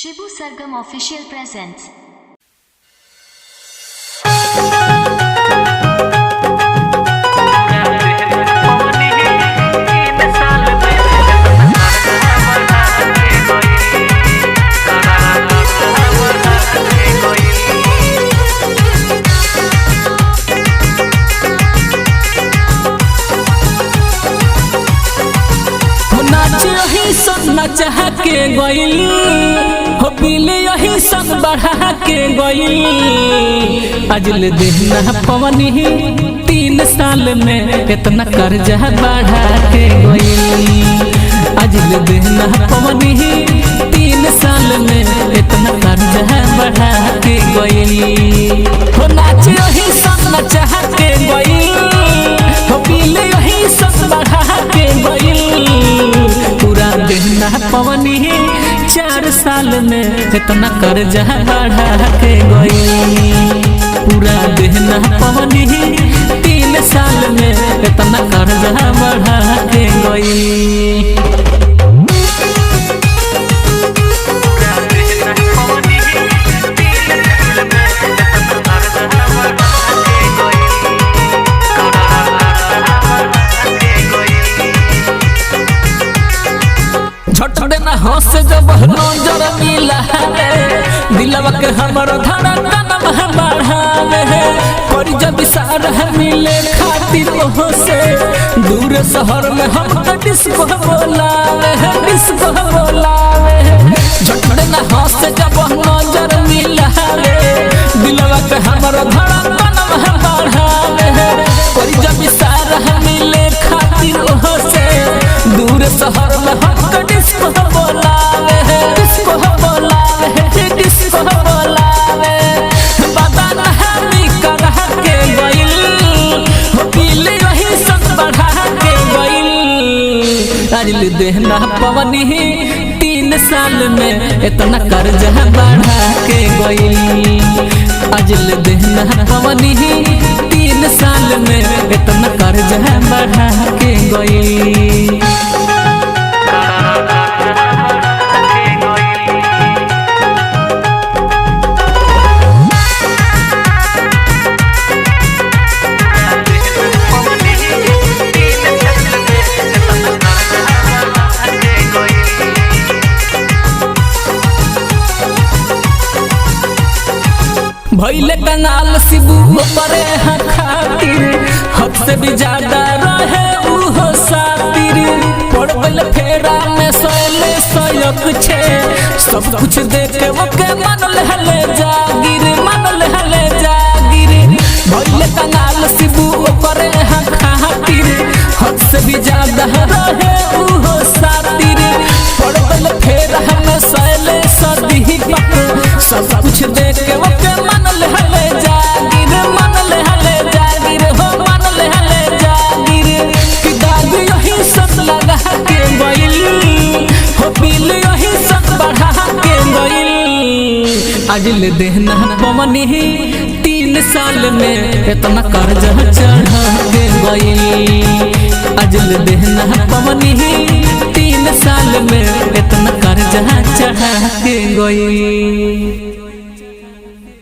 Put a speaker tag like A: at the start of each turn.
A: शिबू सरगम official presents.
B: चाह के गइल हो पीले यही सब बढ़ा के गइल अजल देना पवनी 3 साल में इतना कर्जा बढ़ा के गइल अजल देना पवनी 3 साल में इतना कर्जा बढ़ा के गइल हो नाच यही सब चाह के गइल हो पीले यही सब बढ़ा के गइल देना पवनी 4 साल में इतना कर्जा बढ़ा के गई पूरा देना पवनी 3 साल में इतना कर्जा बढ़ा के गई। देना हंस जब नजर मिला दिलवा के हमर धड़कन बढ़ावे पर जब सारा मिले खातिर ओहो से दूर शहर में हम डिस्को बोलावे देना हंस जब नजर मिला दिलवा के हमर धड़कन बढ़ावे पर जब सारा मिले खातिर ओहो से दूर शहर में हम डिस्को बोलावे बदन हमी करह के गइल हो पीले वही सब बढ़ा के गइल अजल देना पवनी 3 साल में इतना कर्जा बढ़ा के गइल अजल देना पवनी 3 साल में इतना कर्जा बढ़ा के गइल। भैले कंगाल शिबू परे खातिर हद से भी ज्यादा रहे उहो सातिर पड़ गइल फेरा में सोले सयक छे सब कुछ देखे ओके मन ले जागिर भैले कंगाल शिबू परे खातिर हद से भी ज्यादा रहे उहो सातिर पड़ गइल फेरा में सोले सदी सब कुछ देखे ओके अजल देना पवनी 3 साल में इतना कर्जा चढ़ा के गई अजल देना पवनी 3 साल में इतना कर्जा चढ़ा के गई।